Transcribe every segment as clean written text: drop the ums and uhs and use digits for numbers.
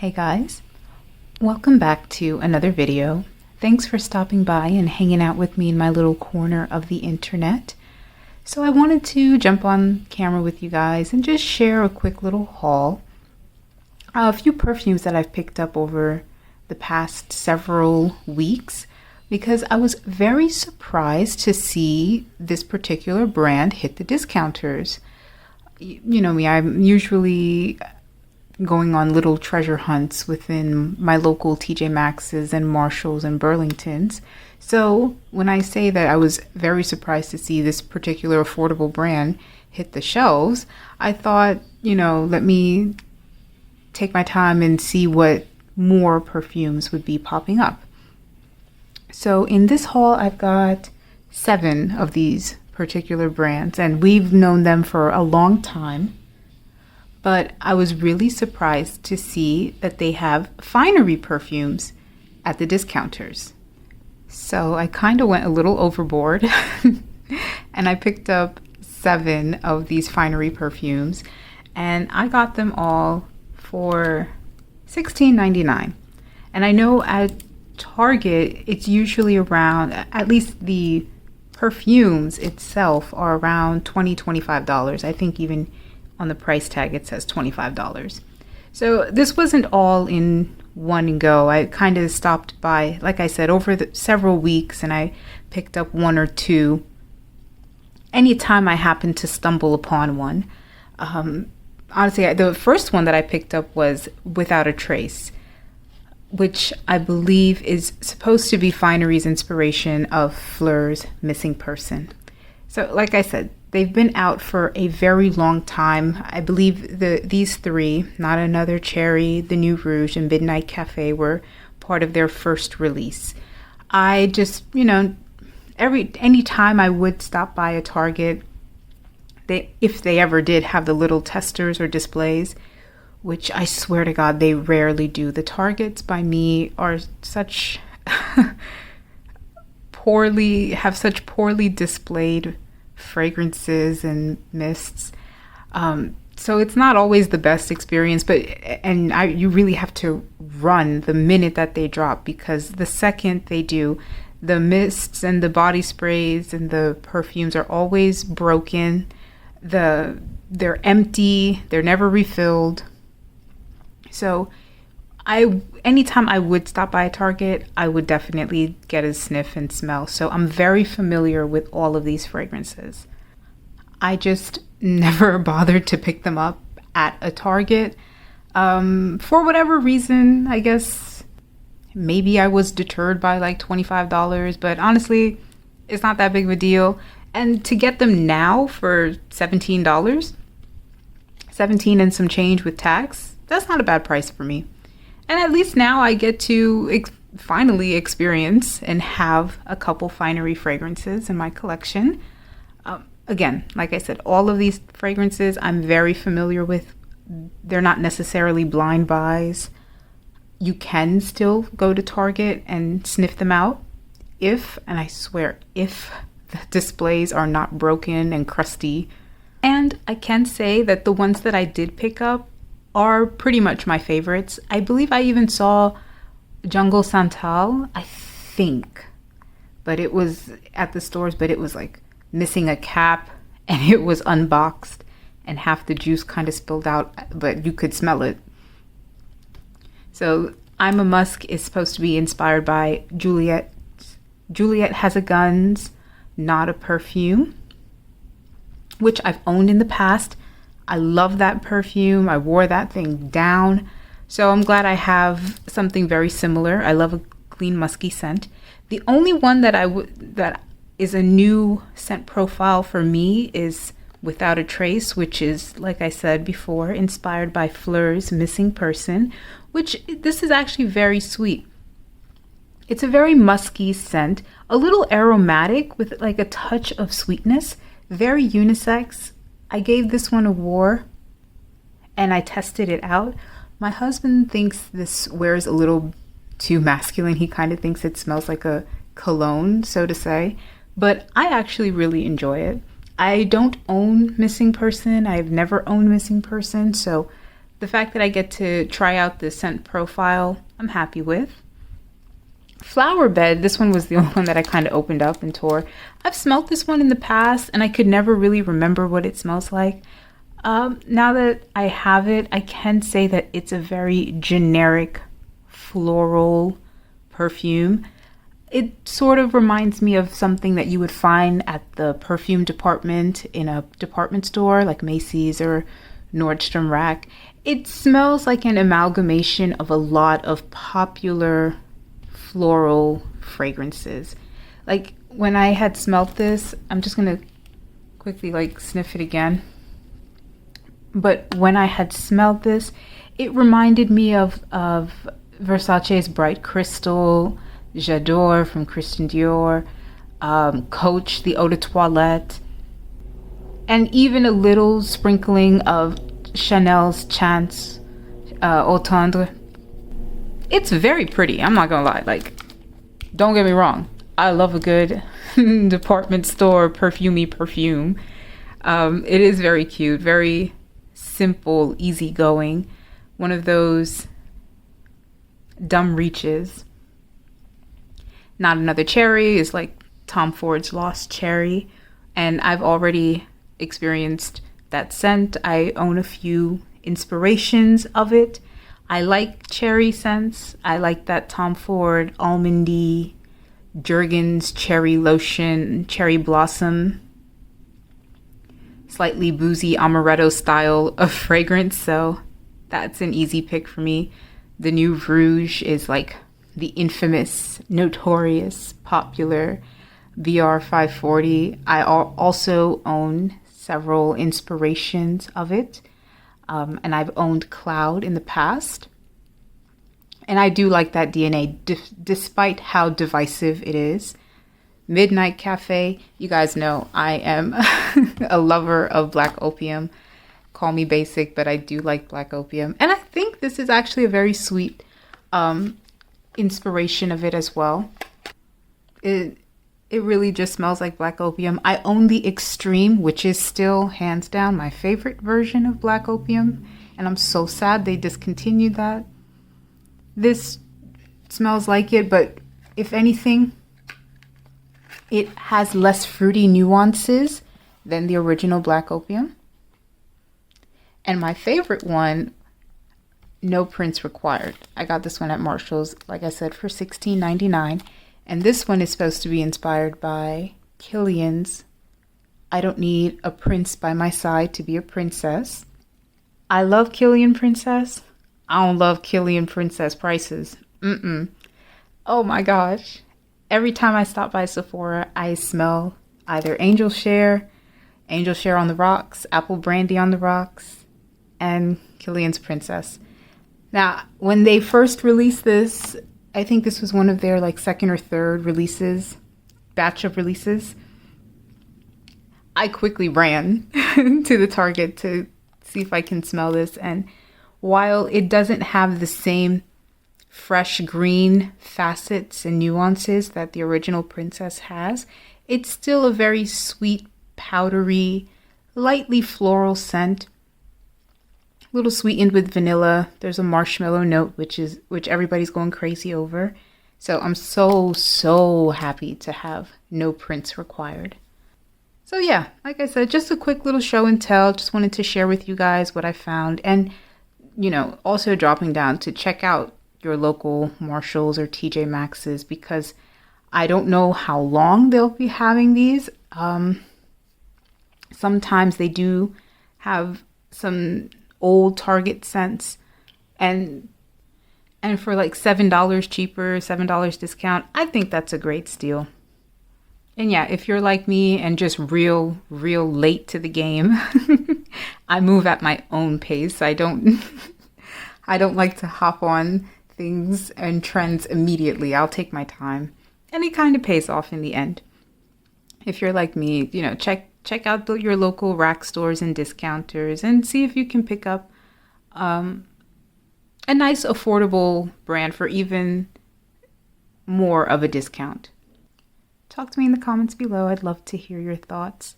Hey guys, welcome back to another video. Thanks for stopping by and hanging out with me in my little corner of the internet. So I wanted to jump on camera with you guys and just share a quick little haul. A few perfumes that I've picked up over the past several weeks because I was very surprised to see this particular brand hit the discounters. You know me, I'm usually going on little treasure hunts within my local TJ Maxx's and Marshalls and Burlingtons. So when I say that I was very surprised to see this particular affordable brand hit the shelves, I thought, let me take my time and see what more perfumes would be popping up. So in this haul, I've got 7 of these particular brands, and we've known them for a long time. But I was really surprised to see that they have finery perfumes at the discounters. So I kind of went a little overboard and I picked up 7 of these finery perfumes, and I got them all for $16.99. And I know at Target it's usually around, at least the perfumes itself are around $20-$25. I think even on the price tag it says $25. So this wasn't all in one go. I kind of stopped by, like I said, over several weeks, and I picked up 1 or 2 anytime I happened to stumble upon one. Honestly, the first one that I picked up was Without a Trace, which I believe is supposed to be Finery's inspiration of Fleur's Missing Person. So like I said, they've been out for a very long time. I believe these 3, Not Another Cherry, The New Rouge, and Midnight Cafe, were part of their first release. I just, any time I would stop by a Target, if they ever did have the little testers or displays, which I swear to God they rarely do. The Targets by me are such such poorly displayed fragrances and mists, so it's not always the best experience, you really have to run the minute that they drop, because the second they do, the mists and the body sprays and the perfumes are always broken. They're empty, they're never refilled. So anytime I would stop by a Target, I would definitely get a sniff and smell. So I'm very familiar with all of these fragrances. I just never bothered to pick them up at a Target. For whatever reason, I guess maybe I was deterred by like $25, but honestly, it's not that big of a deal. And to get them now for $17, 17 and some change with tax, that's not a bad price for me. And at least now I get to finally experience and have a couple finery fragrances in my collection. Again, like I said, all of these fragrances I'm very familiar with. They're not necessarily blind buys. You can still go to Target and sniff them out if the displays are not broken and crusty. And I can say that the ones that I did pick up are pretty much my favorites. I believe I even saw Jungle Santal, I think, but it was at the stores, but it was like missing a cap and it was unboxed and half the juice kind of spilled out, but you could smell it. So I'm a Musk is supposed to be inspired by Juliet Has a Guns, Not a Perfume, which I've owned in the past. I love that perfume. I wore that thing down. So I'm glad I have something very similar. I love a clean musky scent. The only one that is a new scent profile for me is Without a Trace, which is, like I said before, inspired by Fleur's Missing Person, which this is actually very sweet. It's a very musky scent, a little aromatic with like a touch of sweetness, very unisex. I gave this one a whir and I tested it out. My husband thinks this wears a little too masculine. He kind of thinks it smells like a cologne, so to say, but I actually really enjoy it. I don't own Missing Person. I've never owned Missing Person, so the fact that I get to try out the scent profile, I'm happy with. Flower Bed, this one was the only one that I kind of opened up and tore. I've smelled this one in the past and I could never really remember what it smells like. Now that I have it, I can say that it's a very generic floral perfume. It sort of reminds me of something that you would find at the perfume department in a department store like Macy's or Nordstrom Rack. It smells like an amalgamation of a lot of popular floral fragrances. Like when I had smelt this, I'm just gonna quickly like sniff it again. But when I had smelled this, it reminded me of Versace's Bright Crystal, J'adore from Christian Dior, Coach, the Eau de Toilette, and even a little sprinkling of Chanel's Chance Eau Tendre. It's very pretty, I'm not gonna lie. Like, don't get me wrong, I love a good department store perfumey perfume. It is very cute, very simple, easygoing. One of those dumb reaches. Not Another Cherry is like Tom Ford's Lost Cherry, and I've already experienced that scent. I own a few inspirations of it. I like cherry scents. I like that Tom Ford almondy, Jergens cherry lotion, cherry blossom, slightly boozy amaretto style of fragrance, so that's an easy pick for me. The New Rouge is like the infamous, notorious, popular VR 540. I also own several inspirations of it. And I've owned Cloud in the past. And I do like that DNA, despite how divisive it is. Midnight Cafe, you guys know I am a lover of Black Opium. Call me basic, but I do like Black Opium. And I think this is actually a very sweet inspiration of it as well. It really just smells like Black Opium. I own the Extreme, which is still hands down my favorite version of Black Opium. And I'm so sad they discontinued that. This smells like it, but if anything, it has less fruity nuances than the original Black Opium. And my favorite one, No Prints Required. I got this one at Marshall's, like I said, for $16.99. And this one is supposed to be inspired by Kilian's I Don't Need a Prince by My Side to Be a Princess. I love Kilian Princess. I don't love Kilian Princess prices. Oh my gosh. Every time I stop by Sephora, I smell either Angel Share on the Rocks, Apple Brandy on the Rocks, and Kilian's Princess. Now, when they first released this, I think this was one of their like second or third batch of releases. I quickly ran to the Target to see if I can smell this. And while it doesn't have the same fresh green facets and nuances that the original Princess has, it's still a very sweet, powdery, lightly floral scent. A little sweetened with vanilla. There's a marshmallow note, which everybody's going crazy over. So I'm so happy to have No Prints Required. So yeah, like I said, just a quick little show and tell. Just wanted to share with you guys what I found. And, you know, also dropping down to check out your local Marshalls or TJ Maxx's, because I don't know how long they'll be having these. Sometimes they do have some old Target scents, and for like $7 cheaper, $7 discount, I think that's a great steal. And yeah, if you're like me and just real late to the game, I move at my own pace. I don't like to hop on things and trends immediately. I'll take my time, and it kind of pays off in the end. If you're like me, you know, check out your local rack stores and discounters and see if you can pick up a nice affordable brand for even more of a discount. Talk to me in the comments below. I'd love to hear your thoughts.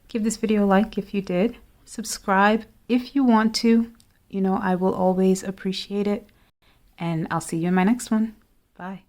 Give this video a like if you did. Subscribe if you want to. you know, I will always appreciate it. And I'll see you in my next one. Bye.